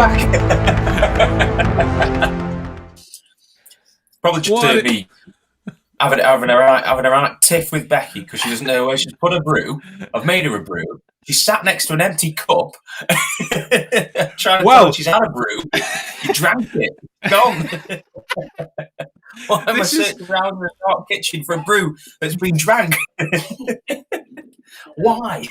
back. Probably just heard me having a right tiff with Becky because she doesn't know where she's put a brew. I've made her a brew. She sat next to an empty cup, trying to tell her she's had a brew. You drank it. Gone. Why am I sitting around in the dark kitchen for a brew that's been drank? Why?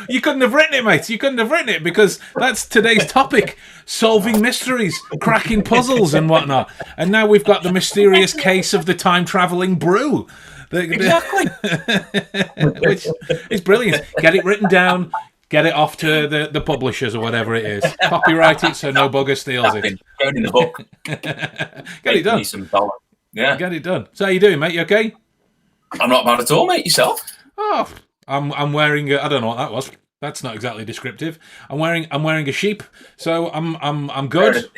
You couldn't have written it, mate. You couldn't have written it because that's today's topic: solving mysteries, cracking puzzles, and whatnot. And now we've got the mysterious case of the time-traveling brew. Exactly. Which is brilliant. Get it written down. Get it off to the publishers or whatever it is. Copyright it so no bugger steals it. Go in the book. Get it done. Yeah. Get it done. So how you doing, mate? You okay? I'm not bad at all, mate. Yourself? Oh, I'm wearing I don't know what that was. That's not exactly descriptive. I'm wearing a sheep, so I'm good.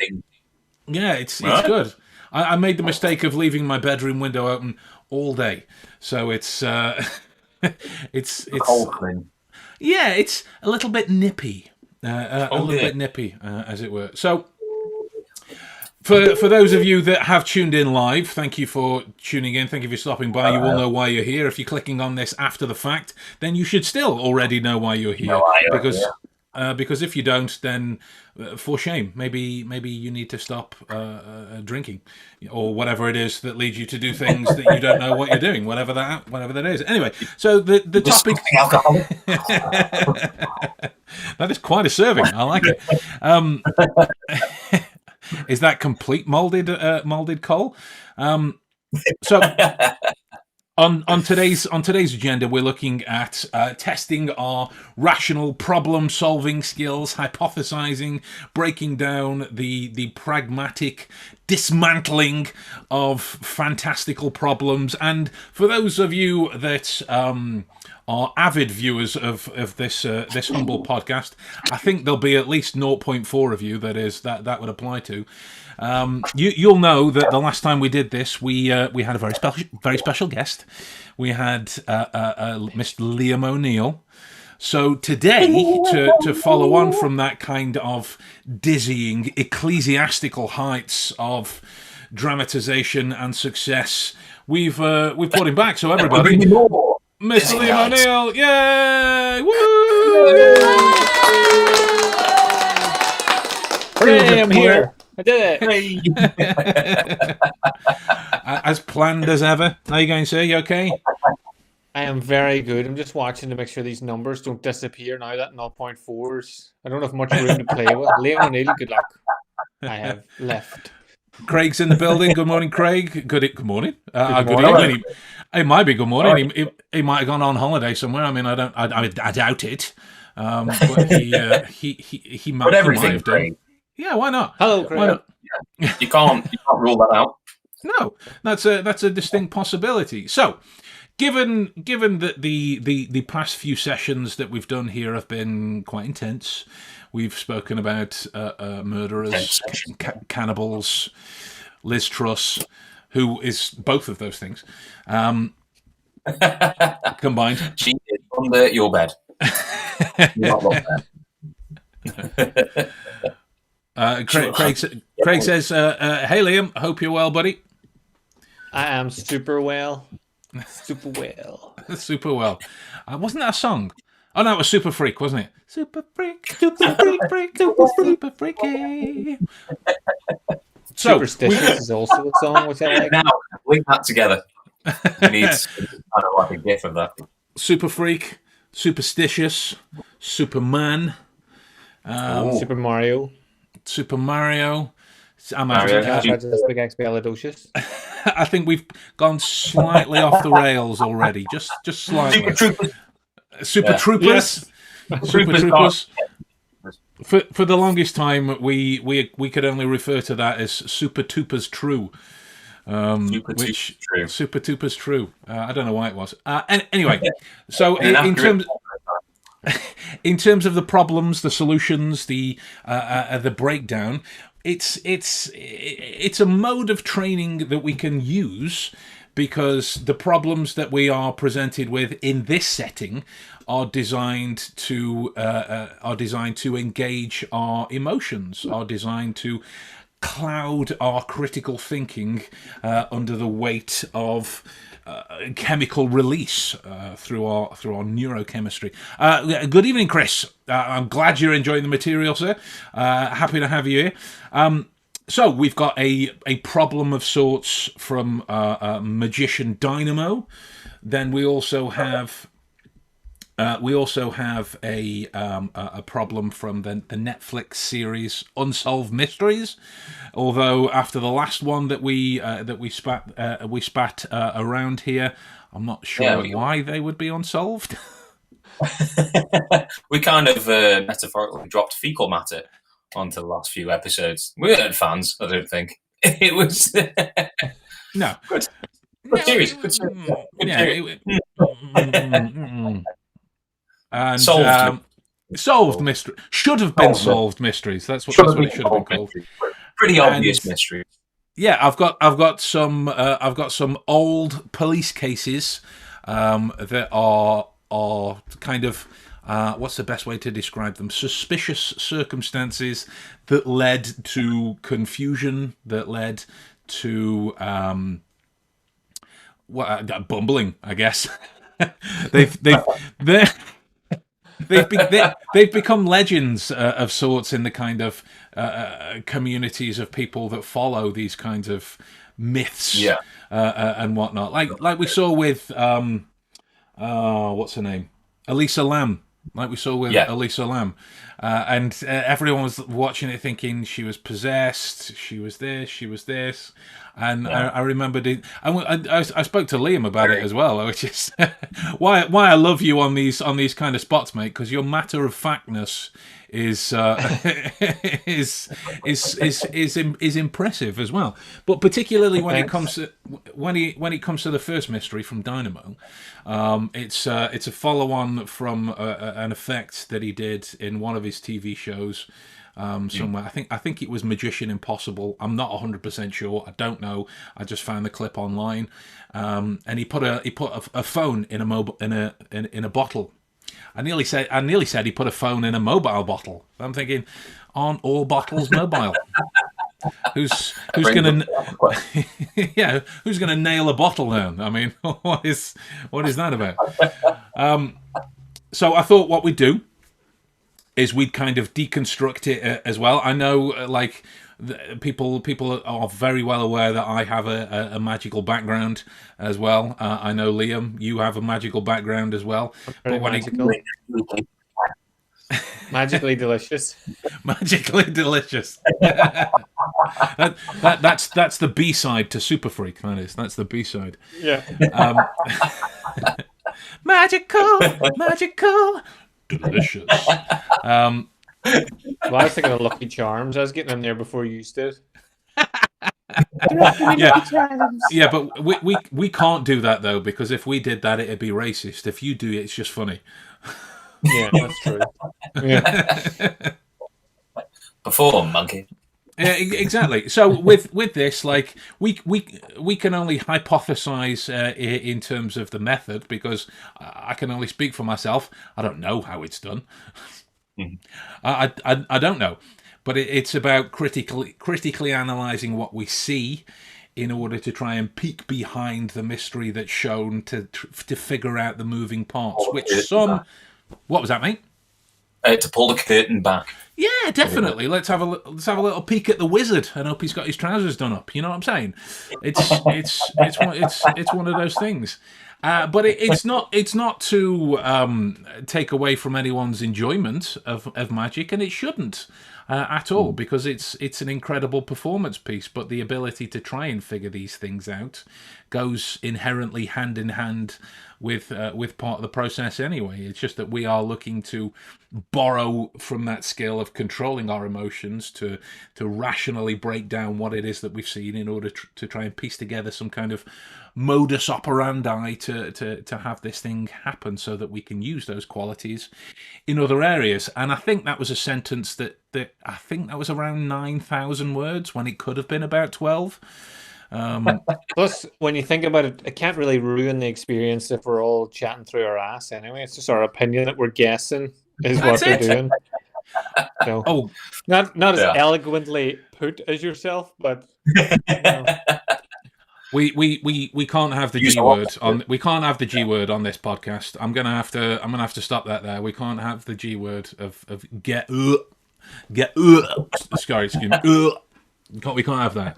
Yeah, it's good. I made the mistake of leaving my bedroom window open all day, so it's cold. Yeah, it's a little bit nippy, as it were. So, for those of you that have tuned in live, thank you for tuning in. Thank you for stopping by. You will know why you're here. If you're clicking on this after the fact, then you should still already know why you're here. Because if you don't, then for shame. Maybe you need to stop drinking or whatever it is that leads you to do things that you don't know what you're doing. Whatever that is. Anyway, so the topic. That is quite a serving. I like it. Is that complete molded coal? So on today's agenda, we're looking at testing our rational problem-solving skills, hypothesizing, breaking down the pragmatic dismantling of fantastical problems. And for those of you that are avid viewers of this humble podcast, I think there'll be at least 0.4 of you that would apply to. You'll know that the last time we did this, we had a very special guest. We had Mr. Liam O Neill. So today, to follow on from that kind of dizzying ecclesiastical heights of dramatization and success, we've brought him back. So everybody, Mr. Liam O Neill, yay! Woo! Hey, I'm here. I did it. As planned as ever. How you going, sir? You okay? I am very good. I'm just watching to make sure these numbers don't disappear now that 0.4s. I don't have much room to play with. Liam O Neill, good luck. I have left. Craig's in the building. Good morning, Craig. Good morning. Good evening. It might be good morning. He might have gone on holiday somewhere. I mean, I doubt it. But he might have done. Yeah, why not? Hello, Craig. Why not? You can't rule that out. No, that's a distinct possibility. So, given that the past few sessions that we've done here have been quite intense, we've spoken about murderers, cannibals, Liz Truss, who is both of those things combined. She is under your bed. Craig says, "Hey Liam, hope you're well, buddy." I am super well. Super well. Super well. Wasn't that a song? Oh no, it was Super Freak, wasn't it? Super Freak, Super Freak, Super Freaky. Superstitious is also a song, which I like. Now, link that together. It needs kind of like a gif of that. Super Freak, Superstitious, Superman, Super Mario. Super Mario. I think we've gone slightly off the rails already. Just slightly. Super Troopers. Super Troopers. For the longest time, we could only refer to that as Super Tupers True. Super Tupers True. I don't know why it was. Anyway, so in terms of the problems, the solutions, the breakdown, it's a mode of training that we can use because the problems that we are presented with in this setting are designed to engage our emotions, are designed to cloud our critical thinking under the weight of chemical release through our neurochemistry. Good evening, Chris. I'm glad you're enjoying the material, sir. Happy to have you here. So we've got a problem of sorts from Magician Dynamo. Then we also have a problem from the Netflix series Unsolved Mysteries. Although after the last one that we spat around here, I'm not sure why they would be unsolved. We kind of metaphorically dropped fecal matter onto the last few episodes. We weren't fans, I don't think. It was no good series. Good series. And solved mystery should have been solved mysteries. That's what it should have been called. Pretty obvious mystery. Yeah, I've got some old police cases that are kind of what's the best way to describe them? Suspicious circumstances that led to confusion, that led to bumbling, I guess. They've become legends of sorts in the kind of communities of people that follow these kinds of myths and whatnot. Like we saw with what's her name, Elisa Lam. Like we saw with Elisa Lam, and everyone was watching it thinking she was possessed, she was this, and I remembered it. I spoke to Liam about it as well, which is why I love you on these kind of spots, mate, because your matter of factness is impressive as well. But particularly when it comes to the first mystery from Dynamo, it's a follow-on from an effect that he did in one of his TV shows somewhere. I think it was Magician Impossible. I'm not 100% sure. I don't know. I just found the clip online, and he put a phone in a bottle. I nearly said he put a phone in a mobile bottle. I'm thinking, aren't all bottles mobile? Who's gonna nail a bottle down? I mean, what is that about? So I thought what we'd do is we'd kind of deconstruct it as well. I know, people are very well aware that I have a magical background as well. I know, Liam, you have a magical background as well. But when magically delicious. Magically delicious. That's the B-side to Super Freak. That's the B-side. Yeah. Magical, delicious. Well, I was thinking of Lucky Charms. I was getting them there before you did. Yeah, but we can't do that though, because if we did that, it'd be racist. If you do it, it's just funny. Yeah, that's true. Yeah. Perform, monkey. Yeah, exactly. So with this, like we can only hypothesize in terms of the method, because I can only speak for myself. I don't know how it's done. I don't know, but it's about critically analyzing what we see in order to try and peek behind the mystery that's shown to figure out the moving parts. What was that, mate? To pull the curtain back. Yeah, definitely. Let's have a little peek at the wizard and hope he's got his trousers done up. You know what I'm saying? It's one of those things. But it's not to take away from anyone's enjoyment of magic, and it shouldn't at all, because it's an incredible performance piece. But the ability to try and figure these things out goes inherently hand in hand with part of the process anyway. It's just that we are looking to borrow from that skill of controlling our emotions to rationally break down what it is that we've seen in order to try and piece together some kind of modus operandi to have this thing happen, so that we can use those qualities in other areas. And I think that was a sentence that I think that was around 9,000 words when it could have been about 12. Plus, when you think about it, it can't really ruin the experience if we're all chatting through our ass anyway. It's just our opinion that we're guessing is what That's they're it. doing. So, Oh, not as Yeah. eloquently put as yourself, but we can't have the G word on. We can't have the G word on this podcast. I'm gonna have to stop that there. We can't have the G word of sorry, excuse me. We can't have that.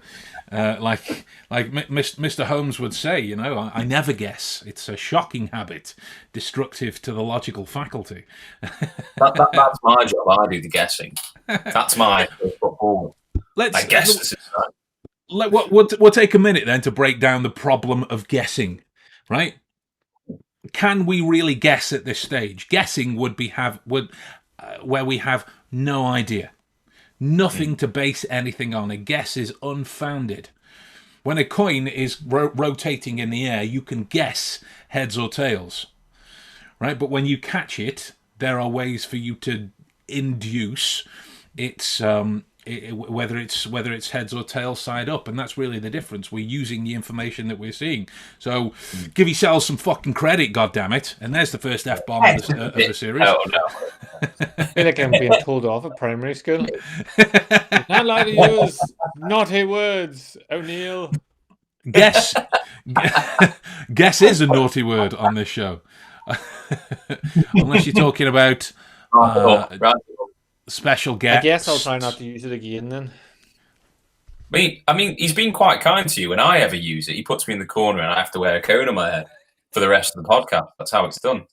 Like Mr. Holmes would say, you know, I never guess. It's a shocking habit, destructive to the logical faculty. That's my job. I do the guessing. That's my football. I guess this is right. We'll take a minute then to break down the problem of guessing, right? Can we really guess at this stage? Guessing would where we have no idea. Nothing to base anything on. A guess is unfounded. When a coin is rotating in the air, you can guess heads or tails, right? But when you catch it, there are ways for you to induce its whether it's heads or tails side up, and that's really the difference. We're using the information that we're seeing. So give yourselves some fucking credit, goddammit. And there's the first F-bomb of the series. Oh, no. I feel like I'm being told off at primary school. Not allowed to use naughty words, O'Neill. Guess is a naughty word on this show. Unless you're talking about special guests. I guess I'll try not to use it again then. I mean, he's been quite kind to you. When I ever use it, he puts me in the corner and I have to wear a cone on my head for the rest of the podcast. That's how it's done.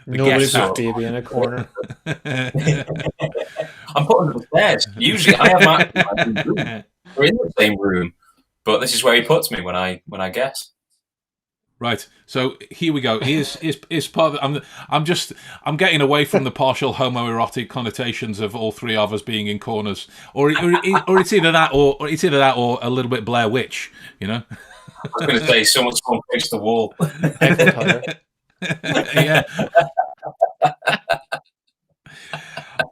Nobody's a baby in a corner. I'm putting the stairs. Usually, I have my room. We're in the same room, but this is where he puts me when I guess. Right. So here we go. Here's part of I'm getting away from the partial homoerotic connotations of all three of us being in corners, or it's either that or a little bit Blair Witch. You know. I was going to say someone's going to face the wall. Yeah.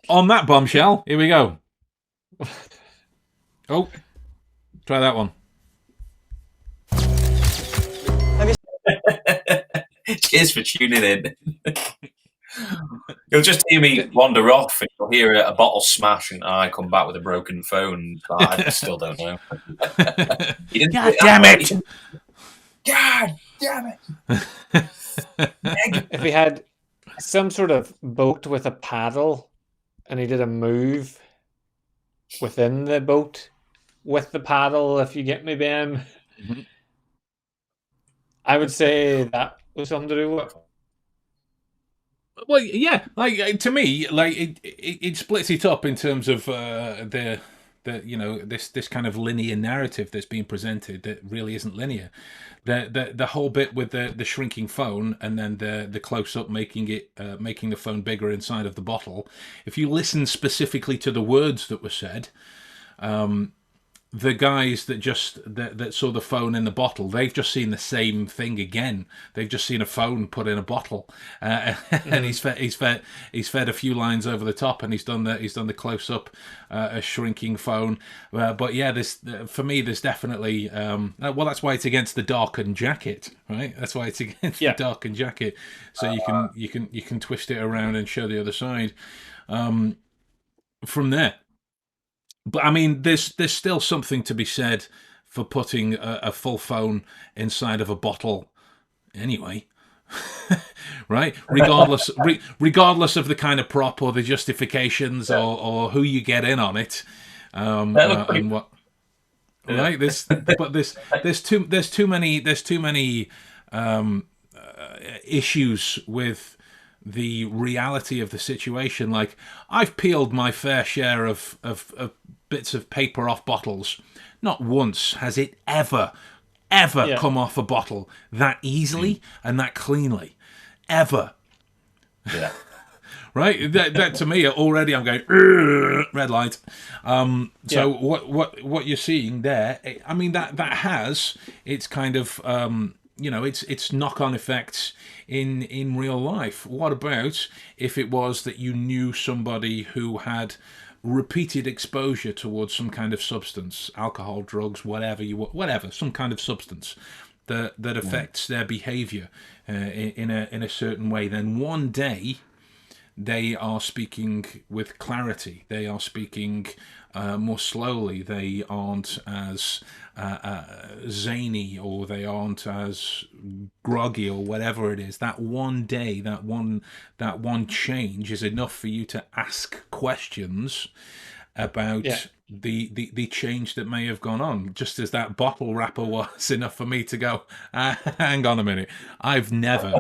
On that bombshell, here we go. Oh, try that one. Cheers for tuning in. You'll just hear me wander off, and you'll hear a bottle smash, and I come back with a broken phone. I still don't know. God damn it! God damn it! If he had some sort of boat with a paddle and he did a move within the boat with the paddle, if you get me, Ben, I would say that was something to do with. Well, yeah, like to me, like it splits it up in terms of the you know this kind of linear narrative that's being presented that really isn't linear. The whole bit with the shrinking phone and then the close up making the phone bigger inside of the bottle. If you listen specifically to the words that were said, the guys that saw the phone in the bottle, they've just seen the same thing again. They've just seen a phone put in a bottle, and he's fed a few lines over the top, and he's done the close up, a shrinking phone. But yeah, for me, there's definitely well, that's why it's against the darkened jacket, right? That's why it's against the darkened jacket, so you can twist it around and show the other side. From there. But I mean, there's still something to be said for putting a full phone inside of a bottle, anyway, right? Regardless of the kind of prop or the justifications or who you get in on it, and what, right? There's too many issues with the reality of the situation. Like, I've peeled my fair share of bits of paper off bottles. Not once has it ever come off a bottle that easily and that cleanly. Ever. Yeah. Right? That to me, already I'm going, red light. So what you're seeing there, I mean, that has its kind of, you know, it's knock-on effects in real life. What about if it was that you knew somebody who had repeated exposure towards some kind of substance, alcohol, drugs, whatever, some kind of substance that affects their behavior in a certain way, then one day they are speaking with clarity. They are speaking more slowly. They aren't as zany, or they aren't as groggy, or whatever it is. That one day, that one change is enough for you to ask questions about the change that may have gone on, just as that bottle wrapper was enough for me to go, hang on a minute, I've never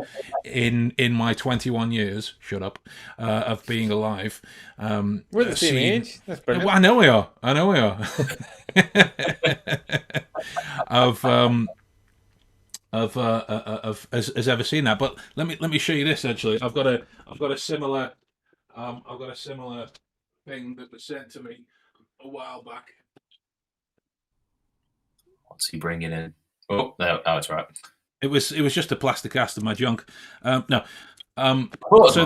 in my 21 years, shut up, of being alive, we're the same age. That's brilliant. I know we are has ever seen that. But let me show you this. Actually, I've got a similar thing that was sent to me a while back. What's he bringing in? Oh, no, it's right. It was just a plastic cast of my junk. So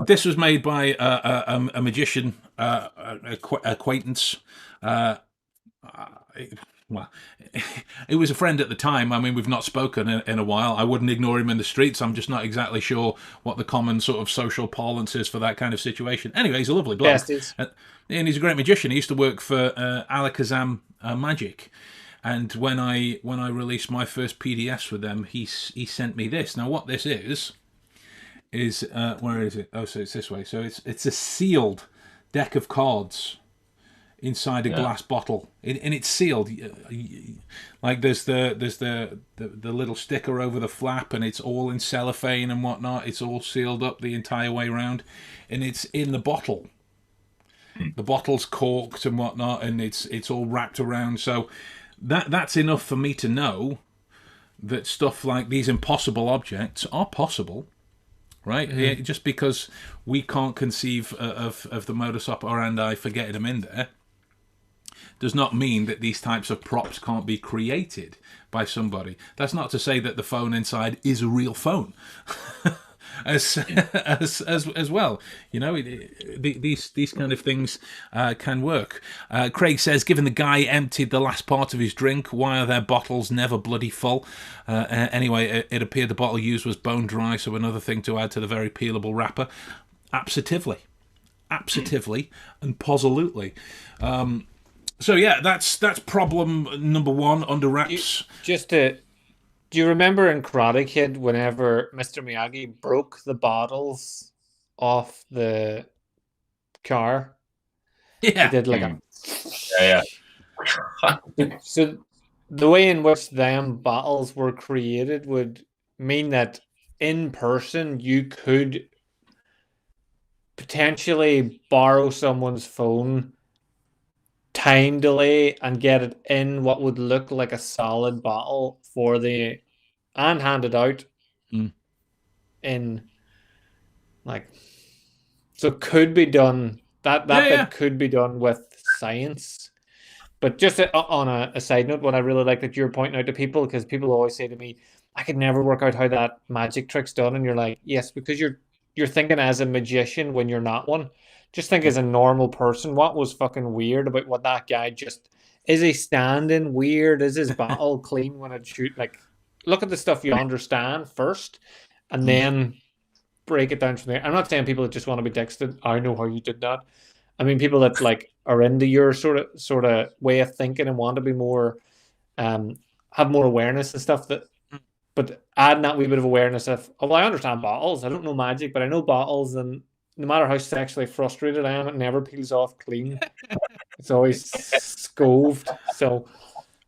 this was made by a magician acquaintance. Well, it was a friend at the time. I mean, we've not spoken in a while. I wouldn't ignore him in the streets. I'm just not exactly sure what the common sort of social parlance is for that kind of situation. Anyway, he's a lovely bloke. Yes, and he's a great magician. He used to work for Alakazam Magic. And when I released my first PDFs with them, he sent me this. Now, what this is where is it? Oh, so it's this way. So it's a sealed deck of cards inside a glass bottle, and it's sealed. Like there's the little sticker over the flap, and it's all in cellophane and whatnot. It's all sealed up the entire way around, and it's in the bottle. The bottle's corked and whatnot, and it's all wrapped around. So that's enough for me to know that stuff like these impossible objects are possible. Right? Mm-hmm. Just because we can't conceive of the modus operandi for getting them in there does not mean that these types of props can't be created by somebody. That's not to say that the phone inside is a real phone. as well, you know, these kind of things can work. Craig says, given the guy emptied the last part of his drink, why are their bottles never bloody full? Anyway, it appeared the bottle used was bone dry, so another thing to add to the very peelable wrapper. Absolutely, and posolutely. So yeah, that's problem number one under wraps. Do you remember in Karate Kid whenever Mr. Miyagi broke the bottles off the car? Yeah. He did like a... Yeah. So the way in which them bottles were created would mean that in person you could potentially borrow someone's phone, time delay, and get it in what would look like a solid bottle and hand it out in like, so it could be done. That bit could be done with science. But just on a side note, what I really like that you're pointing out to people, because people always say to me, I could never work out how that magic trick's done, and you're like, yes, because you're thinking as a magician when you're not one. Just think as a normal person, what was fucking weird about what that guy just... Is he standing weird? Is his bottle clean when it shoot? Like, look at the stuff you understand first, and then break it down from there. I'm not saying people that just want to be texted, I know how you did that. I mean, people that like are into your sort of way of thinking and want to be more, have more awareness and stuff. But adding that wee bit of awareness of, oh, well, I understand bottles. I don't know magic, but I know bottles, and no matter how sexually frustrated I am, it never peels off clean. It's always scoved. So,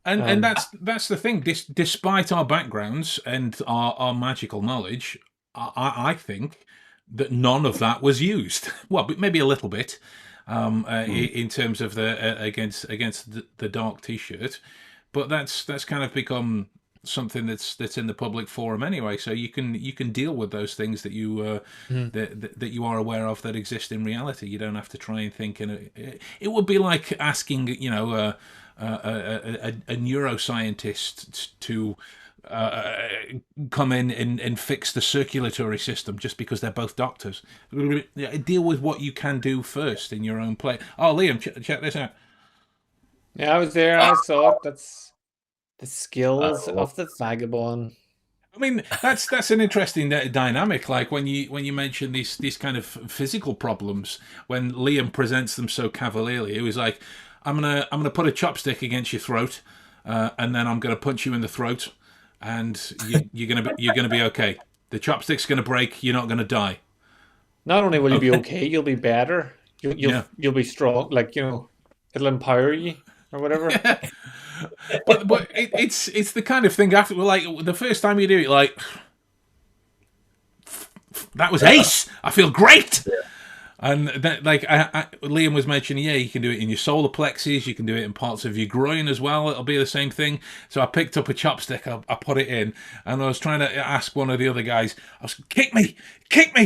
and that's the thing. Despite our backgrounds and our magical knowledge, I think that none of that was used. Well, maybe a little bit in terms of the against the dark T-shirt, but that's kind of become something that's in the public forum anyway, so you can deal with those things that you that you are aware of that exist in reality. You don't have to try and think it would be like asking a neuroscientist to come in and fix the circulatory system just because they're both doctors. Deal with what you can do first in your own place. Oh, Liam, check this out. Yeah, I was there. I saw it. That's the skills of the vagabond. I mean, that's an interesting dynamic. Like when you mention these kind of physical problems, when Liam presents them so cavalierly, it was like, I'm gonna put a chopstick against your throat, and then I'm gonna punch you in the throat, and you're gonna be okay. The chopstick's gonna break. You're not gonna die. Not only will you be okay, you'll be better. You'll be strong. Like, it'll empower you or whatever. But it's the kind of thing after, like, the first time you do it, like, that was ace. I feel great. And that, like, Liam was mentioning, you can do it in your solar plexus, you can do it in parts of your groin as well. It'll be the same thing. So I picked up a chopstick, I put it in, and I was trying to ask one of the other guys, kick me,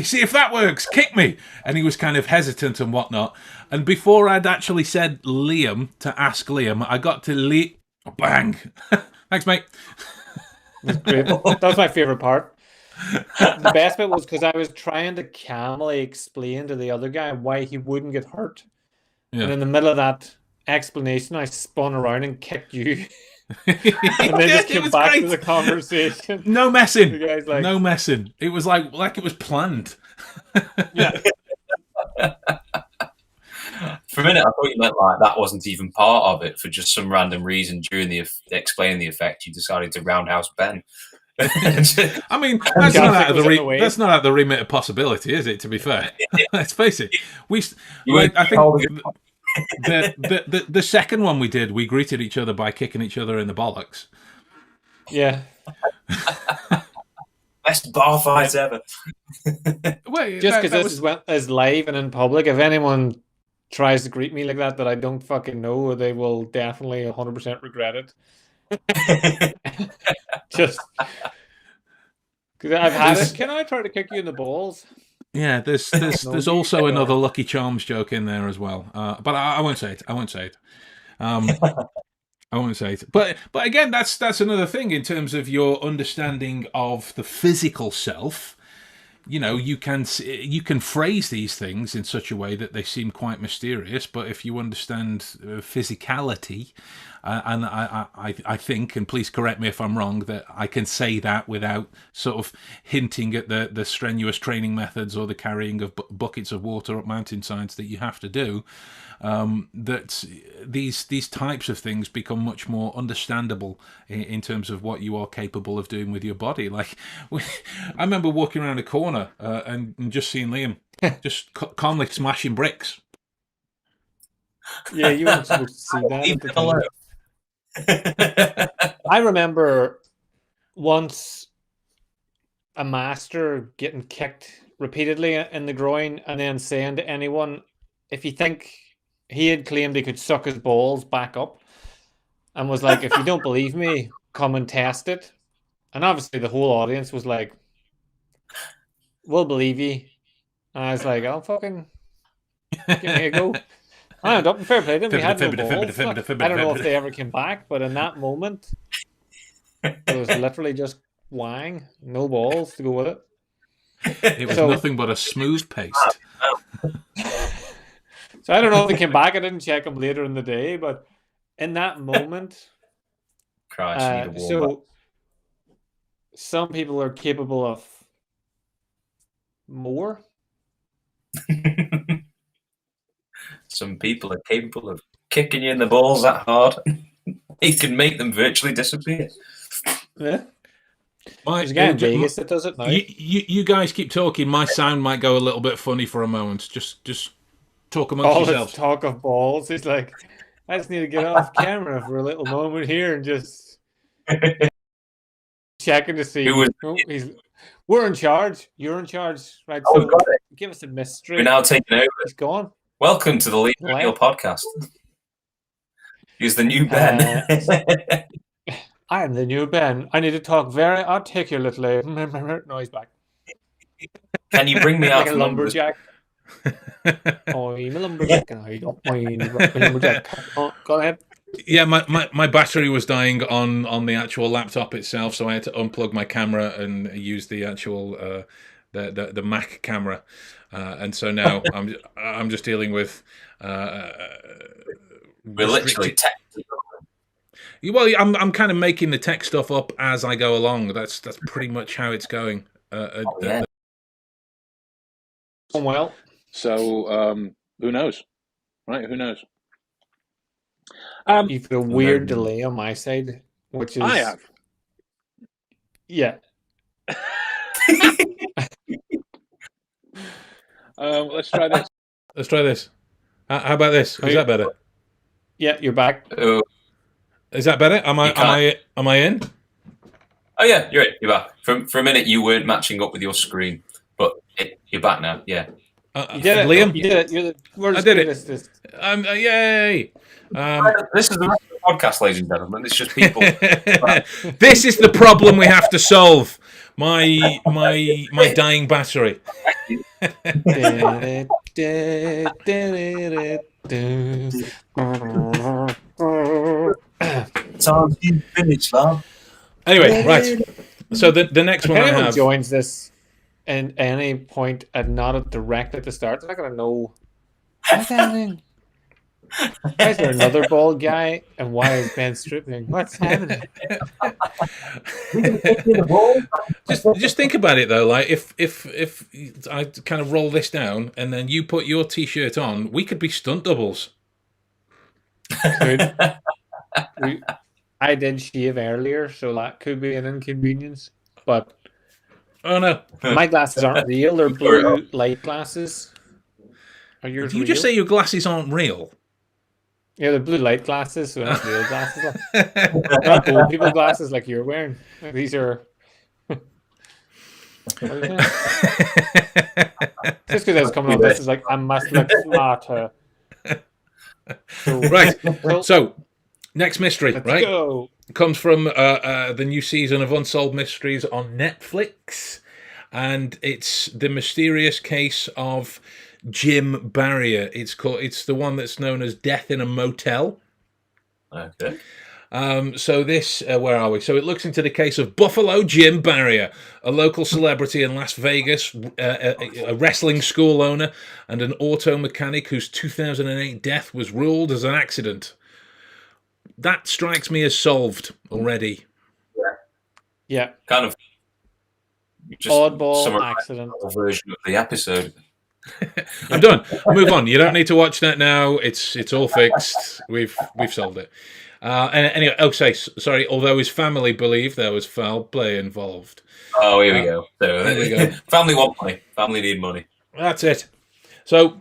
see if that works, kick me. And he was kind of hesitant and whatnot. And before I'd actually said Liam to ask Liam, I got to bang. Thanks, mate. That's great. That was my favorite part. The best bit was because I was trying to calmly explain to the other guy why he wouldn't get hurt. Yeah. And in the middle of that explanation, I spun around and kicked you. And then just came back to the conversation. No messing. The guy's like, no messing. It was like it was planned. Yeah. For a minute, I thought you meant like that wasn't even part of it. For just some random reason during explaining the effect, you decided to roundhouse Ben. I mean, that's not out of the remit of possibility, is it? To be fair, let's face it. I think the second one we did, we greeted each other by kicking each other in the bollocks. Yeah. Best bar fights ever. Wait, just because this is live and in public, if anyone tries to greet me like that I don't fucking know, they will definitely 100% regret it. Just because I've had it. Can I try to kick you in the balls? Yeah, there's also another Lucky Charms joke in there as well, but I won't say it. I won't say it. But again, that's another thing in terms of your understanding of the physical self. You can phrase these things in such a way that they seem quite mysterious, but if you understand physicality, and I think, and please correct me if I'm wrong, that I can say that without sort of hinting at the strenuous training methods or the carrying of buckets of water up mountainsides that you have to do, that these types of things become much more understandable in terms of what you are capable of doing with your body. Like, I remember walking around a corner and just seeing Liam just calmly smashing bricks. Yeah, you weren't supposed to see that at the time. I remember once a master getting kicked repeatedly in the groin and then saying to anyone, if you think he had claimed he could suck his balls back up, and was like, if you don't believe me, come and test it. And obviously the whole audience was like, we'll believe you. And I was like, I'll fucking give me a go. I ended up in fair play. Then we had no balls. I don't know if they ever came back, but in that moment, it was literally just wang, no balls to go with it. It was nothing but a smooth paste. So I don't know if they came back. I didn't check them later in the day, but in that moment, so some people are capable of more. Some people are capable of kicking you in the balls that hard. He can make them virtually disappear. Yeah. There's a guy in Vegas that does it now. You guys keep talking. My sound might go a little bit funny for a moment. Just talk amongst yourselves. Talk of balls. He's like, I just need to get off camera for a little moment here and just checking to see. We're in charge. You're in charge, right? Oh, so got it. Give us a mystery. We're now taking over. He's gone. Welcome to the Liam O Neill podcast. He's the new Ben. I am the new Ben. I need to talk very articulately. No, he's back. Can you bring me out like a lumberjack? I'm a lumberjack. I'm a lumberjack. Go ahead. Yeah, my battery was dying on the actual laptop itself, so I had to unplug my camera and use the actual the Mac camera, and so now I'm just dealing with We're literally restricted. Well, I'm kind of making the tech stuff up as I go along. That's pretty much how it's going. Yeah. Well, So who knows, right? Who knows? you've got a weird delay on my side, which is I have. Yeah. Let's try this. Let's try this. How about this? Is that better? Yeah, you're back. Is that better? Am I in? Oh yeah, you're back. For a minute, you weren't matching up with your screen, but you're back now. Yeah. You did it, Liam. You did it. You're the world's I did it. greatest. This Yay! is the rest of the podcast, ladies and gentlemen. It's just people. This is the problem we have to solve. My dying battery. Time to finish, love. Anyway, right. So the next one I anyone have joins this at any point and not direct at the start, they're not going to know what's happening. Why is there another bald guy, and why is Ben stripping? What's happening? just think about it though. Like if I kind of roll this down and then you put your t-shirt on, we could be stunt doubles. Dude, I did shave earlier, so that could be an inconvenience. But oh no, my glasses aren't real; they're blue light glasses. Are yours? Did you real? just say your glasses aren't real? Yeah, they're blue light glasses, so they're not real glasses. They're not old people glasses like you're wearing. These are. Just because I was coming on this is like I must look smarter. So, right. So next mystery, let's right? go. Comes from the new season of Unsolved Mysteries on Netflix, and it's the mysterious case of Jim Barrier. It's the one that's known as Death in a Motel. Okay. So this, where are we? So it looks into the case of Buffalo Jim Barrier, a local celebrity in Las Vegas, a wrestling school owner, and an auto mechanic whose 2008 death was ruled as an accident. That strikes me as solved already. Yeah. Kind of. Just oddball accident version of the episode. I'm done. Move on. You don't need to watch that now. It's all fixed. We've solved it. And anyway, sorry. Although his family believe there was foul play involved. Oh, here we go. There we go. Family want money. Family need money. That's it. So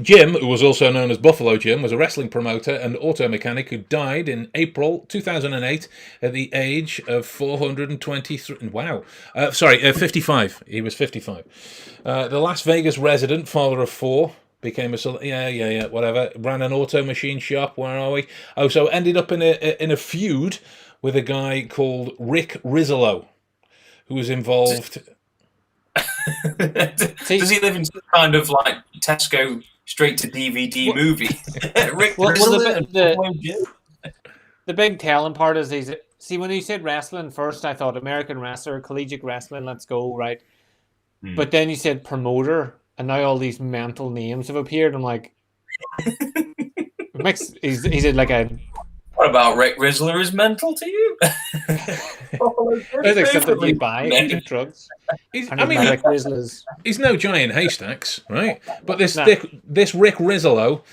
Jim, who was also known as Buffalo Jim, was a wrestling promoter and auto mechanic who died in April 2008 at the age of 423. Wow. 55. He was 55. The Las Vegas resident, father of four, became whatever. Ran an auto machine shop. Where are we? Oh, so ended up in a feud with a guy called Rick Rizzolo, who was involved. Does he live in some kind of like Tesco straight to DVD movie? Rick the big telling part is when you said wrestling first, I thought American wrestler, collegiate wrestling, let's go, right? But then you said promoter, and now all these mental names have appeared. I'm like, he's like a. What about Rick Rizzler is mental to you? It's like something you buy, you get drugs. Rick Rizzlers. He's no giant haystacks, right? But this Rick Rizzolo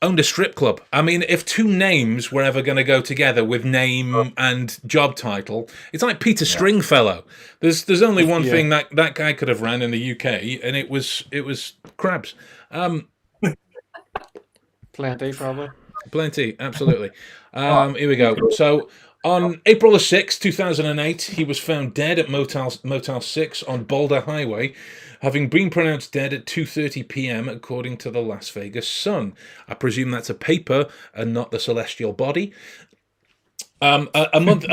owned a strip club. I mean, if two names were ever going to go together with name and job title, it's like Peter Stringfellow. There's only one thing that guy could have ran in the UK, and it was crabs. Plenty, probably. Plenty, absolutely. Here we go. So on April the 6th, 2008, he was found dead at Motel 6 on Boulder Highway, having been pronounced dead at 2:30 p.m. according to the Las Vegas Sun. I presume that's a paper and not the celestial body. A month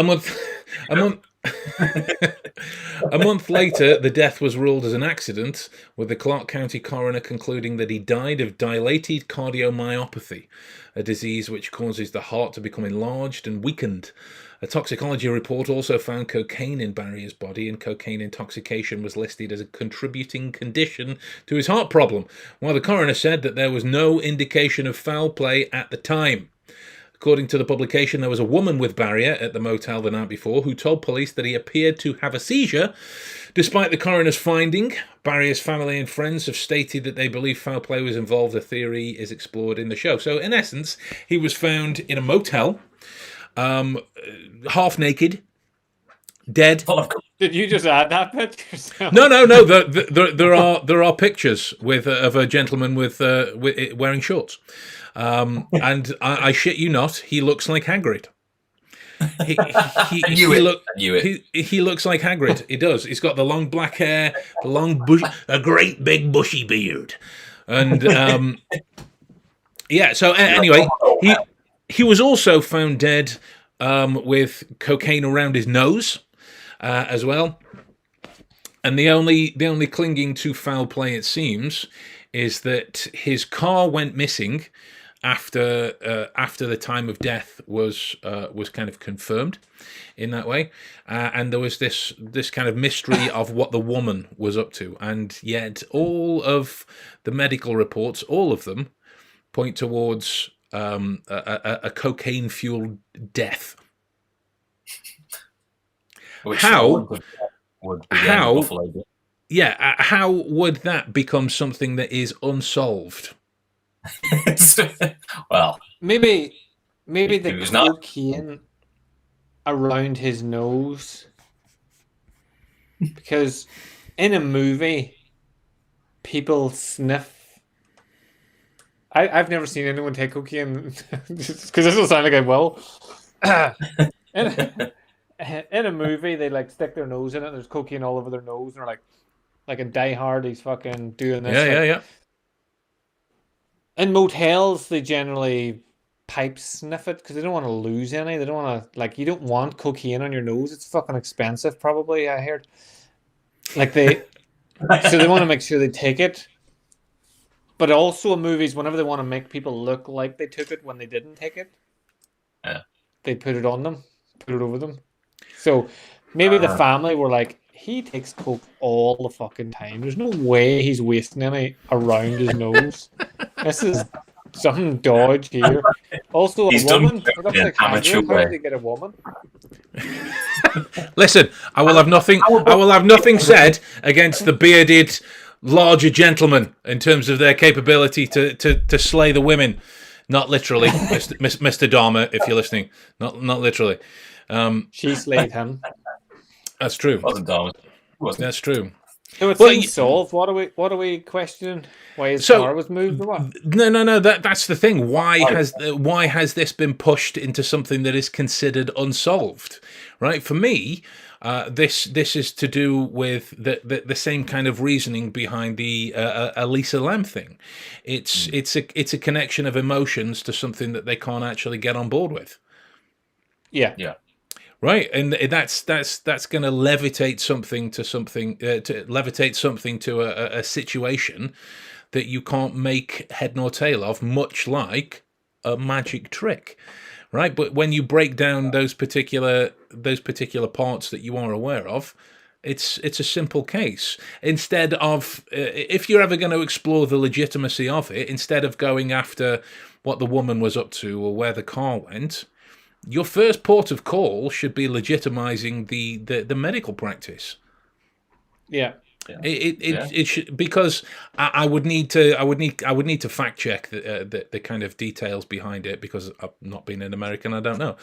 A month later, the death was ruled as an accident, with the Clark County coroner concluding that he died of dilated cardiomyopathy, a disease which causes the heart to become enlarged and weakened. A toxicology report also found cocaine in Barria's body, and cocaine intoxication was listed as a contributing condition to his heart problem, while the coroner said that there was no indication of foul play at the time. According to the publication, there was a woman with Barria at the motel the night before who told police that he appeared to have a seizure. Despite the coroner's finding, Barria's family and friends have stated that they believe foul play was involved. The theory is explored in the show. So, in essence, he was found in a motel, half naked, dead. Did you just add that bit yourself? No. There are pictures of a gentleman with wearing shorts. And I shit you not, he looks like Hagrid. He looks like Hagrid. He does. He's got the long black hair, a great big bushy beard, and yeah. So anyway, he was also found dead with cocaine around his nose as well. And the only clinging to foul play, it seems, is that his car went missing after the time of death was kind of confirmed in that way, and there was this kind of mystery of what the woman was up to, and yet all of the medical reports, all of them, point towards a cocaine fueled death. How would that become something that is unsolved? Well, maybe the cocaine around his nose, because in a movie people sniff. I've never seen anyone take cocaine, because this will sound like I will. In a movie, they like stick their nose in it, and there's cocaine all over their nose, and they're like in Die Hard, he's fucking doing this. Yeah. In motels, they generally pipe sniff it because they don't want to lose any. They don't want to, like, you don't want cocaine on your nose. It's fucking expensive, probably, I heard. Like, so they want to make sure they take it. But also in movies, whenever they want to make people look like they took it when they didn't take it, they put it on them, put it over them. So maybe the family were like, he takes coke all the fucking time. There's no way he's wasting any around his nose. This is some dodge here. Also, he's a woman. Done in like amateur way. How did he get a woman? Listen, I will have nothing said against the bearded, larger gentlemen in terms of their capability to slay the women. Not literally, Mr. Dharma, if you're listening. Not literally. She slayed him. That's true. Wasn't Dharma. That's true. So it's unsolved. What are we questioning? Why his car was moved or what? No. That's the thing. Why has this been pushed into something that is considered unsolved? Right. For me, this is to do with the same kind of reasoning behind the Elisa Lam thing. It's a connection of emotions to something that they can't actually get on board with. Yeah. Right, and that's going to levitate something to a situation that you can't make head nor tail of, much like a magic trick, right? But when you break down those particular parts that you are aware of, it's a simple case. Instead of, if you're ever going to explore the legitimacy of it, instead of going after what the woman was up to or where the car went, your first port of call should be legitimizing the medical practice. Yeah. It should, because I would need to fact check the kind of details behind it, because I've not been an American, I don't know.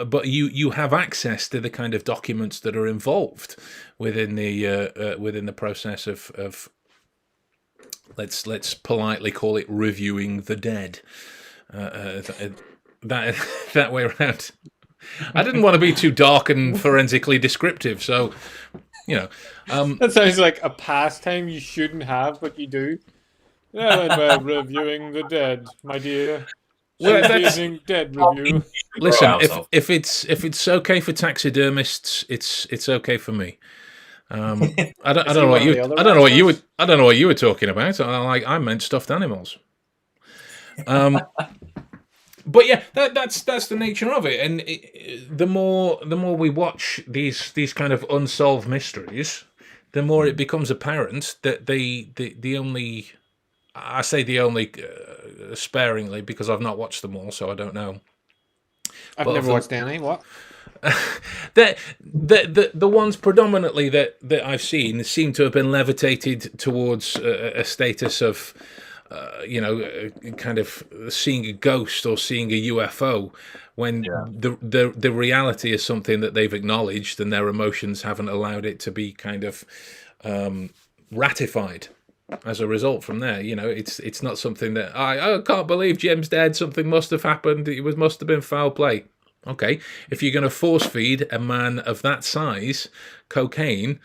But you have access to the kind of documents that are involved within the process of let's politely call it reviewing the dead. That way around. I didn't want to be too dark and forensically descriptive, so that sounds like a pastime you shouldn't have, but you do. Yeah, we're reviewing the dead, my dear. Well, Evening Dead review. Listen, if it's okay for taxidermists, it's okay for me. I don't know what you were talking about. I meant stuffed animals. But yeah, that's the nature of it. And the more we watch these kind of unsolved mysteries, the more it becomes apparent that the only, I say the only sparingly because I've not watched them all, so I don't know. I've never watched any. What? The ones predominantly that I've seen seem to have been levitated towards a status of, kind of seeing a ghost or seeing a UFO, when the reality is something that they've acknowledged and their emotions haven't allowed it to be kind of ratified. As a result, from there, it's not something that I can't believe Jim's dead. Something must have happened. It must have been foul play. Okay, if you're going to force feed a man of that size cocaine,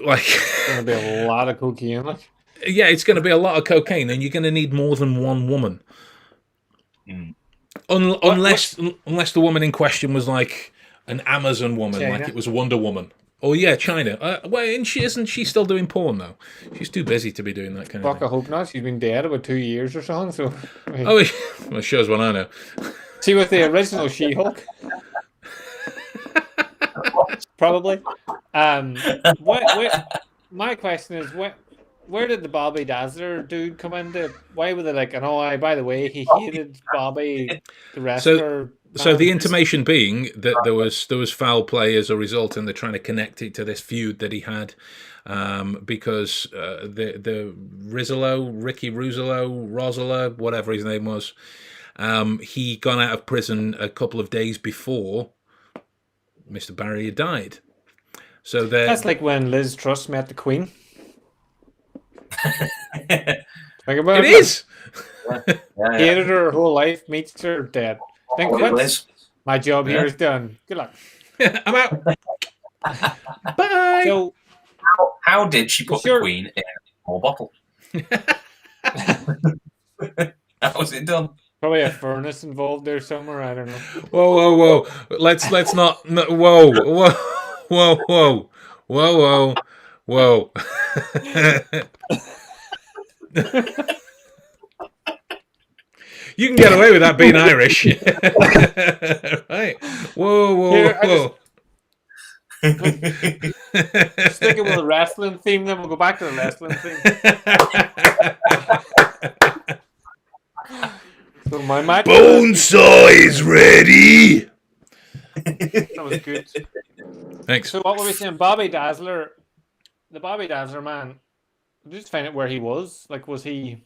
like it's going to be a lot of cocaine. Yeah, it's going to be a lot of cocaine, and you're going to need more than one woman. Unless the woman in question was like an Amazon woman, China. Like it was Wonder Woman. Oh yeah, China. Isn't she still doing porn though? She's too busy to be doing that kind of thing. I hope not. She's been dead about 2 years or something. So. Well, shows what I know. She was the original She-Hulk. Probably. My question is, where did the Bobby Dazzler dude come into? Why were they like, by the way, he hated Bobby, the wrestler? So the intimation being that there was foul play as a result, and they're trying to connect it to this feud that he had, because the Ricky Rosala, whatever his name was, he gone out of prison a couple of days before Mr. Barry had died. So that's like when Liz Truss met the Queen. Think about it. It is. Hated her whole life, meets her dead. Think Liz. My job here is done. Good luck. I'm out. Bye. So, how did she put the Queen in a small bottle? How was it done? Probably a furnace involved there somewhere. I don't know. Whoa! Let's not. Whoa! You can get away with that being Irish, right? Whoa! Sticking with the wrestling theme, then we'll go back to the wrestling theme. So my match. Bonesaw is ready. That was good. Thanks. So what were we saying? Bobby Dazzler, the Bobby Dazzler man. Just find out where he was. Like, was he?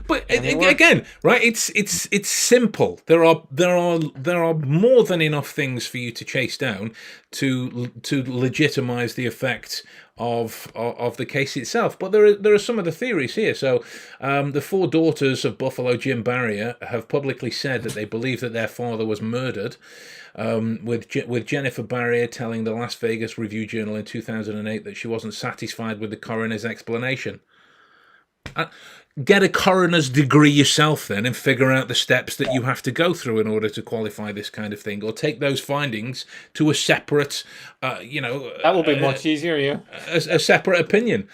But again, right? It's simple. There are more than enough things for you to chase down to legitimize the effect of the case itself. But there are some of the theories here. So the four daughters of Buffalo Jim Barrier have publicly said that they believe that their father was murdered. With Jennifer Barrier telling the Las Vegas Review-Journal in 2008 that she wasn't satisfied with the coroner's explanation. Get a coroner's degree yourself then and figure out the steps that you have to go through in order to qualify this kind of thing, or take those findings to a separate, that will be much easier, yeah. A separate opinion.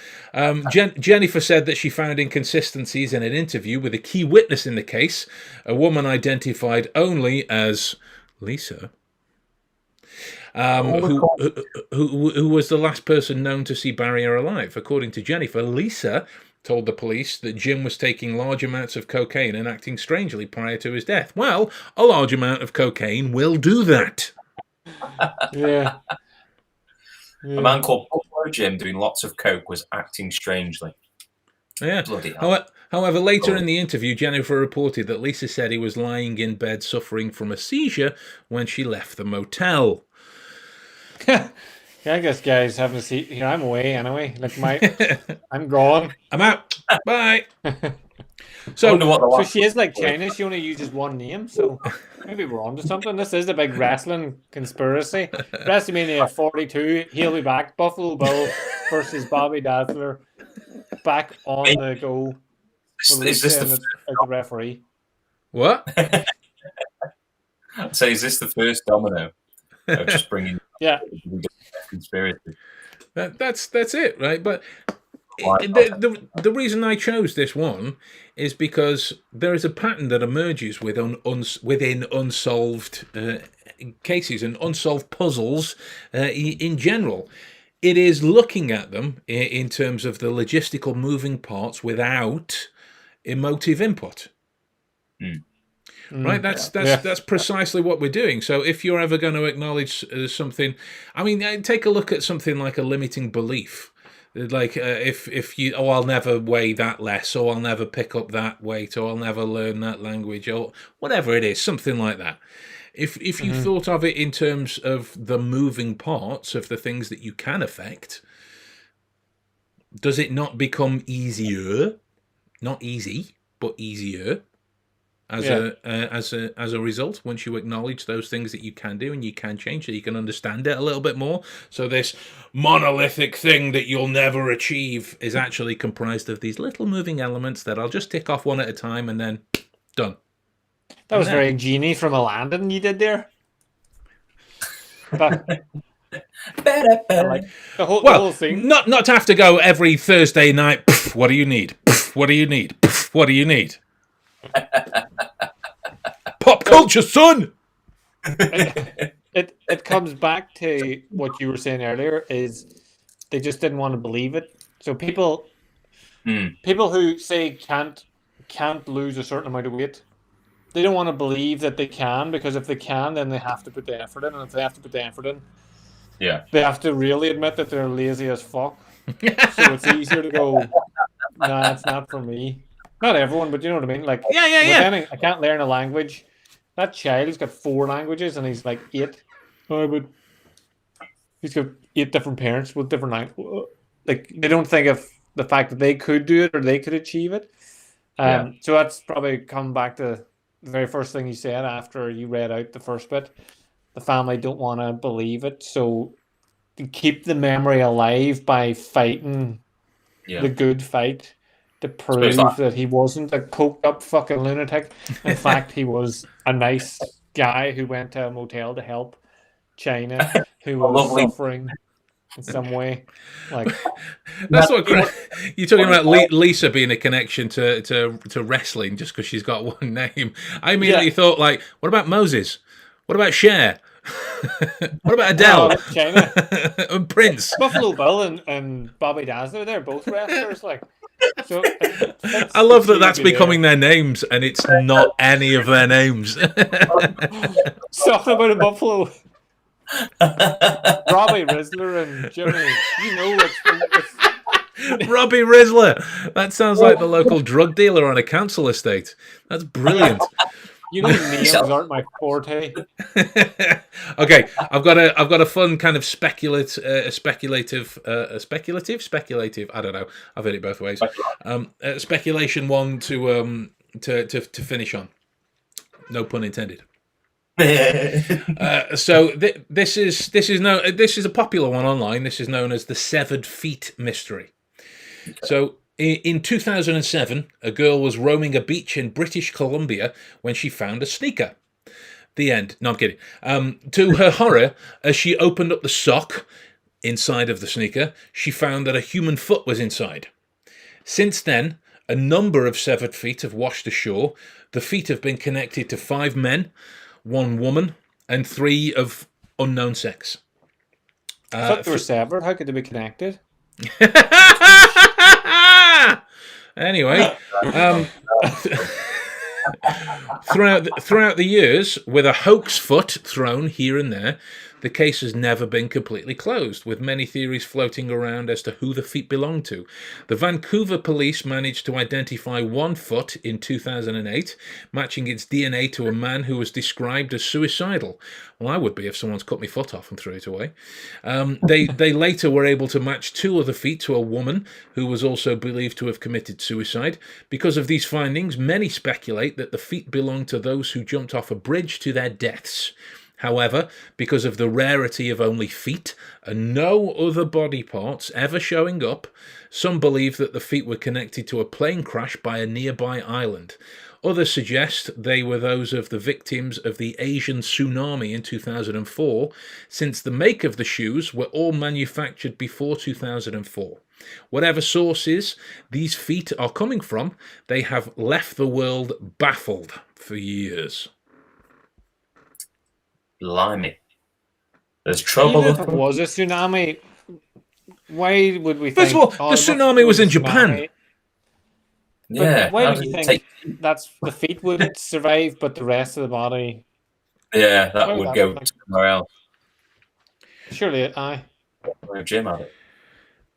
Jennifer said that she found inconsistencies in an interview with a key witness in the case, a woman identified only as Lisa, who was the last person known to see Barrier alive. According to Jennifer, Lisa told the police that Jim was taking large amounts of cocaine and acting strangely prior to his death. Well, a large amount of cocaine will do that. Yeah. A man called Buffalo Jim doing lots of coke was acting strangely. Yeah. Bloody hell. However, later in the interview, Jennifer reported that Lisa said he was lying in bed suffering from a seizure when she left the motel. Yeah, I guess guys having a seat. I'm away anyway. Like I'm gone. I'm out. Bye. So she is like China. She only uses one name. So maybe we're onto something. This is a big wrestling conspiracy. WrestleMania 42. He'll be back. Buffalo Bill versus Bobby Dazzler. Back on the go. Is this as the referee. What? So is this the first domino of just bringing conspiracy? That's it, right? But the reason I chose this one is because there is a pattern that emerges within unsolved cases and unsolved puzzles in general. It is looking at them in terms of the logistical moving parts without emotive input. Right, that's precisely what we're doing. So if you're ever going to acknowledge something, I mean, take a look at something like a limiting belief. Like if you, I'll never weigh that less, or I'll never pick up that weight, or I'll never learn that language, or whatever it is, something like that. If you thought of it in terms of the moving parts of the things that you can affect, does it not become easier? Not easy, but easier. As a result, once you acknowledge those things that you can do and you can change, so you can understand it a little bit more. So this monolithic thing that you'll never achieve is actually comprised of these little moving elements that I'll just tick off one at a time and then done. That was very Genie from Aladdin you did there. The whole thing. Not to have to go every Thursday night. What do you need? What do you need? What do you need? Pop culture, son. It comes back to what you were saying earlier, is they just didn't want to believe it. So people who say can't lose a certain amount of weight, they don't want to believe that they can, because if they can, then they have to put the effort in, and if they have to put the effort in, they have to really admit that they're lazy as fuck. So it's easier to go, nah, it's not for me. Not everyone, but you know what I mean. Like, I can't learn a language. That child's got 4 languages, and he's like 8. Oh, but he's got 8 different parents with different languages. Like, they don't think of the fact that they could do it or they could achieve it. So that's probably come back to the very first thing you said after you read out the first bit. The family don't want to believe it, so to keep the memory alive by fighting the good fight, to prove that he wasn't a coked up fucking lunatic. In fact, he was a nice guy who went to a motel to help China, who was suffering in some way. Like, that's what you're talking about. Lisa being a connection to wrestling just because she's got one name. I immediately thought, like, what about Moses? What about Cher? What about Adele? China and Prince? Buffalo Bill and Bobby Dazzler, they're both wrestlers. Like, so I love that that's becoming their names, and it's not any of their names. Talking about a Buffalo. Robbie Rizzler and Jimmy, you know it's Robbie Rizzler. That sounds like the local drug dealer on a council estate. That's brilliant. You know, names aren't my forte. Okay, I've got a fun kind of speculative. I don't know. I've heard it both ways. Speculation one to finish on. No pun intended. So this is a popular one online. This is known as the Severed Feet Mystery. So in 2007, a girl was roaming a beach in British Columbia when she found a sneaker. The end. No, I'm kidding. To her horror, as she opened up the sock inside of the sneaker, she found that a human foot was inside. Since then, a number of severed feet have washed ashore. The feet have been connected to 5 men, 1 woman, and 3 of unknown sex. I thought they were severed. How could they be connected? Anyway, throughout the years, with a hoax foot thrown here and there, the case has never been completely closed, with many theories floating around as to who the feet belong to. The Vancouver police managed to identify 1 foot in 2008, matching its DNA to a man who was described as suicidal. Well, I would be if someone's cut my foot off and threw it away. They later were able to match 2 other feet to a woman who was also believed to have committed suicide. Because of these findings, many speculate that the feet belong to those who jumped off a bridge to their deaths. However, because of the rarity of only feet and no other body parts ever showing up, some believe that the feet were connected to a plane crash by a nearby island. Others suggest they were those of the victims of the Asian tsunami in 2004, since the make of the shoes were all manufactured before 2004. Whatever sources these feet are coming from, they have left the world baffled for years. Blimey. There's trouble. Even if it was a tsunami, why would we First think... of all, the tsunami was in Japan. Yeah. Why would you think that's the feet would survive, but the rest of the body... Yeah, that would go somewhere else. Surely, aye. Jim had it.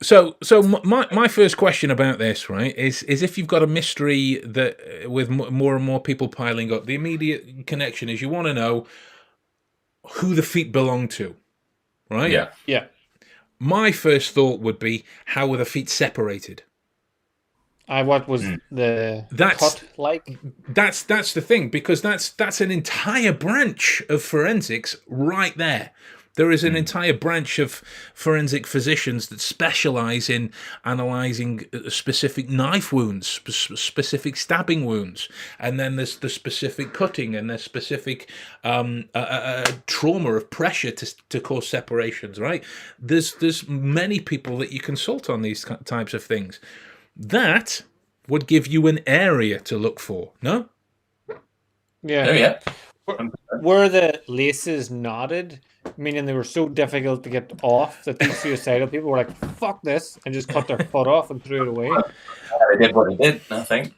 So my first question about this, right, is if you've got a mystery that with more and more people piling up, the immediate connection is you want to know who the feet belong to, right? Yeah. Yeah. My first thought would be, how were the feet separated? What was the cut like? That's the thing, because that's an entire branch of forensics right there. There is an entire branch of forensic physicians that specialize in analyzing specific knife wounds, specific stabbing wounds, and then there's the specific cutting and the specific trauma of pressure to cause separations. Right? There's many people that you consult on these types of things. That would give you an area to look for. No? Yeah. Oh yeah. Were the laces knotted? Meaning they were so difficult to get off that these suicidal people were like, fuck this, and just cut their foot off and threw it away. They did what they did, I think.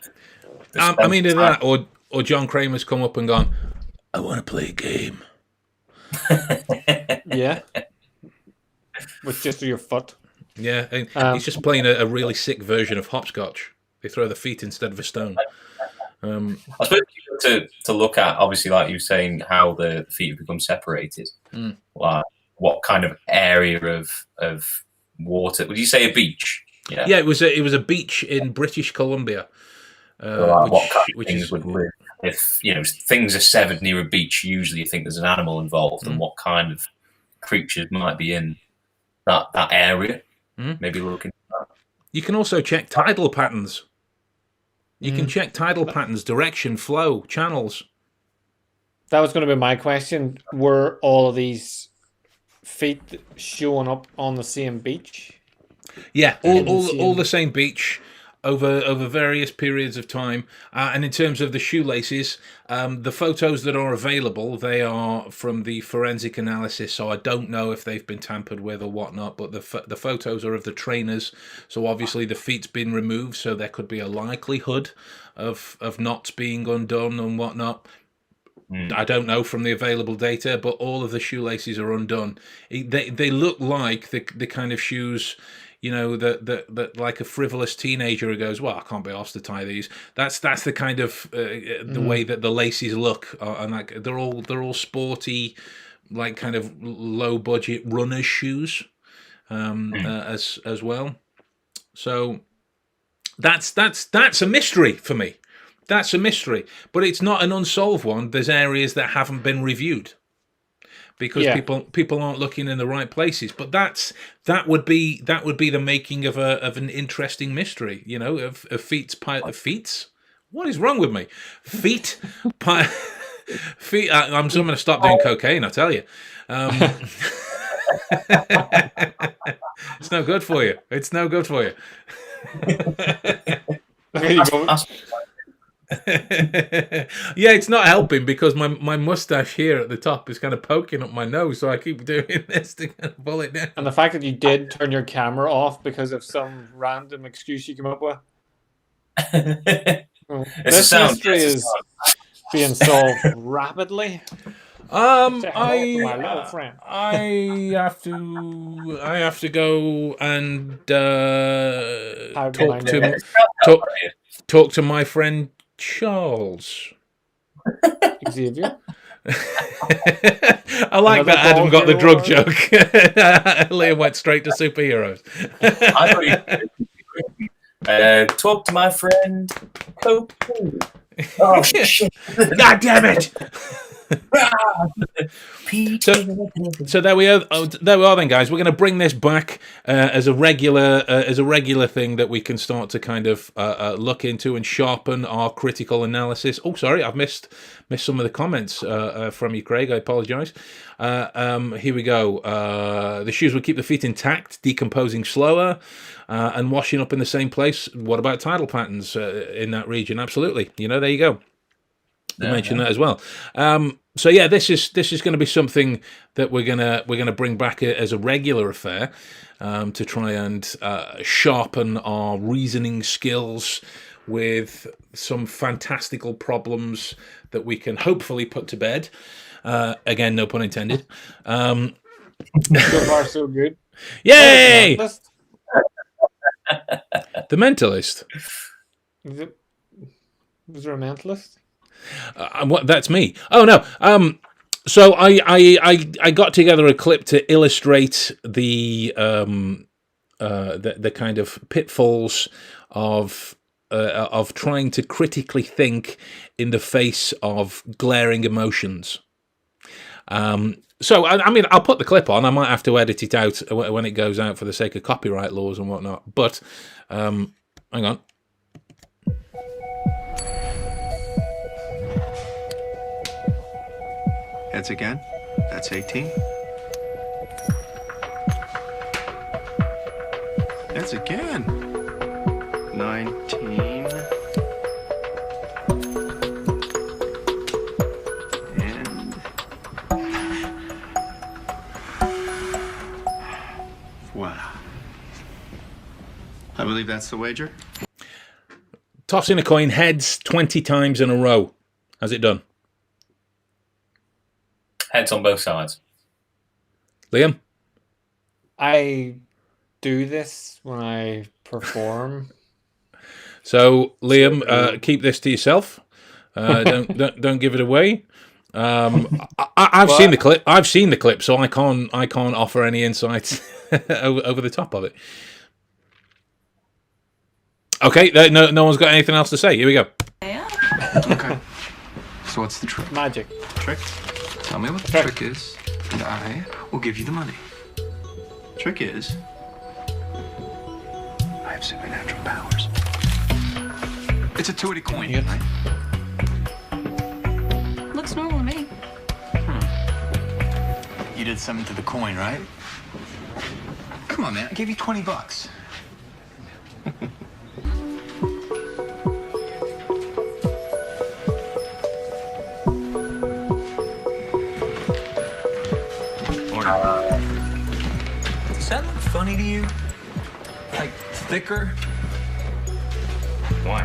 I mean, either that or John Kramer's come up and gone, I want to play a game. Yeah. With just your foot. Yeah, he's just playing a really sick version of hopscotch. They throw the feet instead of a stone. I suppose to look at, obviously, like you were saying, how the feet have become separated. Like, what kind of area of water? Would you say a beach? Yeah, it was a beach in British Columbia. What kind of things would live? If things are severed near a beach, usually you think there's an animal involved, and what kind of creatures might be in that area? Maybe looking at that. You can also check tidal patterns. You can check tidal patterns, direction, flow, channels. That was going to be my question. Were all of these feet showing up on the same beach? Yeah, all the same beach over various periods of time. And in terms of the shoelaces, the photos that are available, they are from the forensic analysis. So I don't know if they've been tampered with or whatnot, but the photos are of the trainers. So obviously the feet's been removed, so there could be a likelihood of knots being undone and whatnot. I don't know from the available data, but all of the shoelaces are undone. They look like the kind of shoes, that like a frivolous teenager who goes, well, I can't be asked to tie these. That's the kind of the way that the laces look, and like they're all sporty, like kind of low budget runners shoes, as well. So that's a mystery for me. That's a mystery, but it's not an unsolved one. There's areas that haven't been reviewed because people aren't looking in the right places. But that would be the making of an interesting mystery. Of feet. What is wrong with me? Feet. Feet. I'm going to stop doing cocaine. I tell you. It's no good for you. It's no good for you. Yeah, it's not helping because my mustache here at the top is kind of poking up my nose, so I keep doing this to kind of pull it down. And the fact that you did turn your camera off because of some random excuse you came up with. This mystery is being solved rapidly. I have to go and talk to my friend Charles. Xavier. I like that Adam got the drug joke. Liam went straight to superheroes. Talk to my friend Coco. Oh shit! God damn it! So there we are. There we are, then, guys. We're going to bring this back as a regular thing that we can start to kind of look into and sharpen our critical analysis. Oh, sorry, I've missed some of the comments from you, Craig. I apologise. Here we go. The shoes will keep the feet intact, decomposing slower, and washing up in the same place. What about tidal patterns in that region? Absolutely. There you go. You mentioned that as well. So yeah, this is going to be something that we're gonna bring back as a regular affair to try and sharpen our reasoning skills with some fantastical problems that we can hopefully put to bed. Again, no pun intended. So far, so good. Yay! The Mentalist. Was there a mentalist? That's me. Oh no. So I got together a clip to illustrate the kind of pitfalls of trying to critically think in the face of glaring emotions. So I mean, I'll put the clip on. I might have to edit it out when it goes out for the sake of copyright laws and whatnot. But hang on. Heads again. That's 18. Heads again. 19. And... voila. I believe that's the wager. Tossing a coin heads 20 times in a row. How's it done? Heads on both sides. Liam? I do this when I perform. So, Liam, keep this to yourself. Don't give it away. I've seen the clip. I've seen the clip, so I can't offer any insights over the top of it. Okay, no one's got anything else to say. Here we go. Okay. So what's the trick? Magic. Trick? Tell me what the trick is, and I will give you the money. Trick is, I have supernatural powers. It's a 2-80 coin, right? Looks normal to me. You did something to the coin, right? Come on, man. I gave you $20. Does that look funny to you? Like thicker? Why?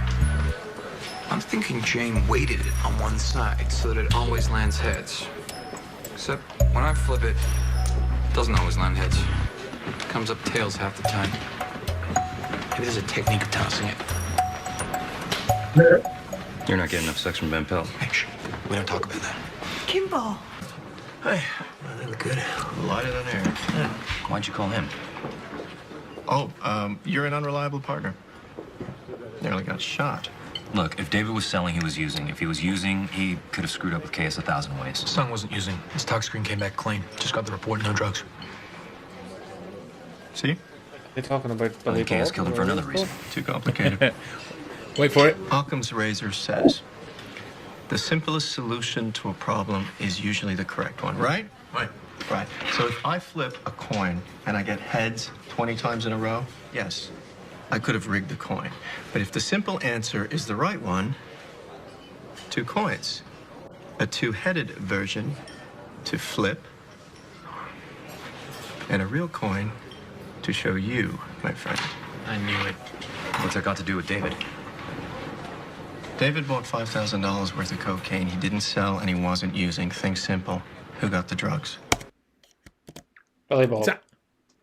I'm thinking Jane weighted it on one side so that it always lands heads. Except when I flip it, it doesn't always land heads. It comes up tails half the time. Maybe there's a technique of tossing it. You're not getting enough sex from Ben Pelt. Hey, shh. We don't talk about that. Kimball. Hey, well, they look good. Lighted on air. Why'd you call him? Oh, you're an unreliable partner. Nearly got shot. Look, if David was selling, he was using. If he was using, he could have screwed up with KS 1,000 ways. Son wasn't using. His tox screen came back clean. Just got the report, no drugs. See? They're talking about I think KS killed him for another reason. Too complicated. Wait for it. Occam's razor says, the simplest solution to a problem is usually the correct one, right? Right. Right. So if I flip a coin and I get heads 20 times in a row, yes, I could have rigged the coin. But if the simple answer is the right one, 2 coins. A 2-headed version to flip, and a real coin to show you, my friend. I knew it. What's that got to do with David? David bought $5,000 worth of cocaine he didn't sell and he wasn't using. Think simple. Who got the drugs? Billy Bob.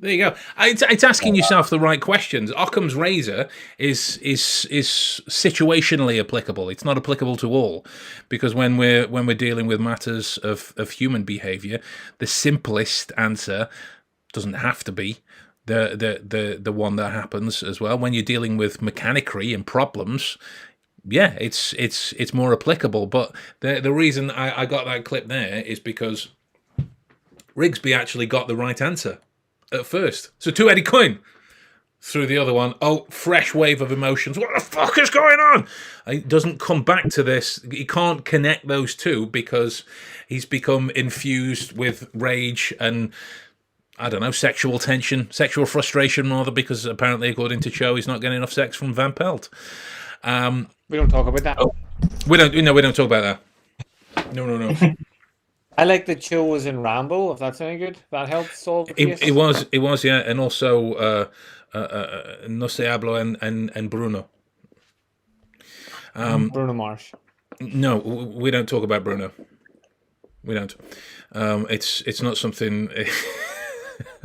There you go. It's asking yourself the right questions. Occam's razor is situationally applicable. It's not applicable to all, because when we're dealing with matters of human behaviour, the simplest answer doesn't have to be the one that happens as well. When you're dealing with mechanicry and problems, yeah, it's more applicable. But the reason I got that clip there is because Rigsby actually got the right answer at first. So two-headed coin. Through the other one, oh, fresh wave of emotions. What the fuck is going on? He doesn't come back to this. He can't connect those two because he's become infused with rage and, I don't know, sexual tension, sexual frustration rather, because apparently, according to Cho, he's not getting enough sex from Van Pelt. We don't talk about that. We don't talk about that. No. I like that Cho was in Rambo, if that's any good. That helped solve the case. It was, yeah. And also No Se Hablo and Bruno. Bruno Mars. No, we don't talk about Bruno. We don't. It's not something...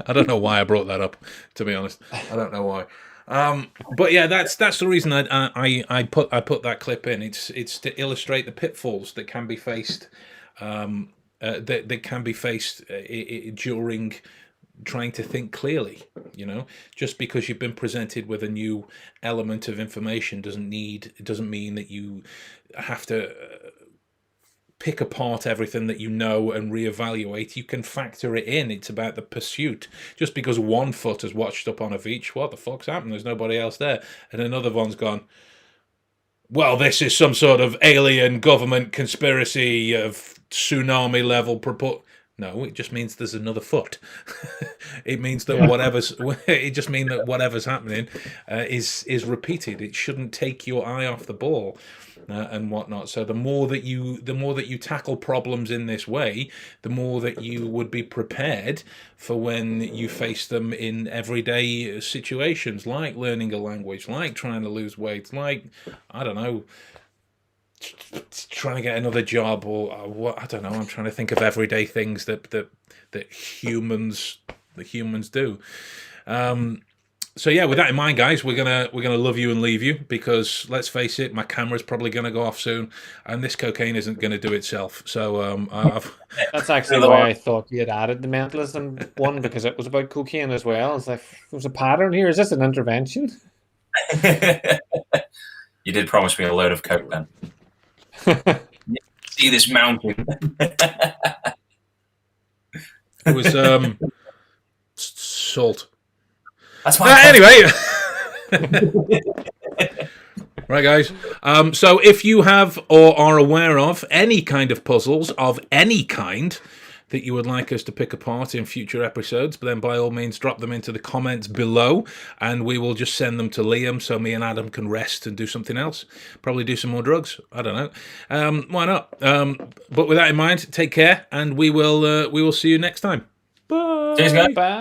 I don't know why I brought that up, to be honest. I don't know why. But yeah, that's the reason I put that clip in. It's to illustrate the pitfalls that can be faced that can be faced during trying to think clearly. Just because you've been presented with a new element of information doesn't mean that you have to pick apart everything that you know and reevaluate. You can factor it in. It's about the pursuit. Just because one foot has watched up on a beach, what the fuck's happened? There's nobody else there. And another one's gone, well, this is some sort of alien government conspiracy of tsunami level No, it just means there's another foot. It means that it just means that whatever's happening is repeated. It shouldn't take your eye off the ball. And whatnot. So the more that you tackle problems in this way, the more that you would be prepared for when you face them in everyday situations, like learning a language, like trying to lose weight, like, I don't know, trying to get another job, or what, I don't know. I'm trying to think of everyday things that humans do. So yeah, with that in mind, guys, we're gonna love you and leave you, because let's face it, my camera's probably gonna go off soon, and this cocaine isn't gonna do itself. So that's actually why I thought you had added the mentalism one, because it was about cocaine as well. It's like, there's a pattern here. Is this an intervention? You did promise me a load of coke then. See this mountain. It was salt. That's my anyway. Right, guys. So if you have or are aware of any kind of puzzles of any kind that you would like us to pick apart in future episodes, but then by all means drop them into the comments below, and we will just send them to Liam so me and Adam can rest and do something else. Probably do some more drugs. I don't know. Why not? But with that in mind, take care, and we will see you next time. Bye. Cheers, guys. Bye.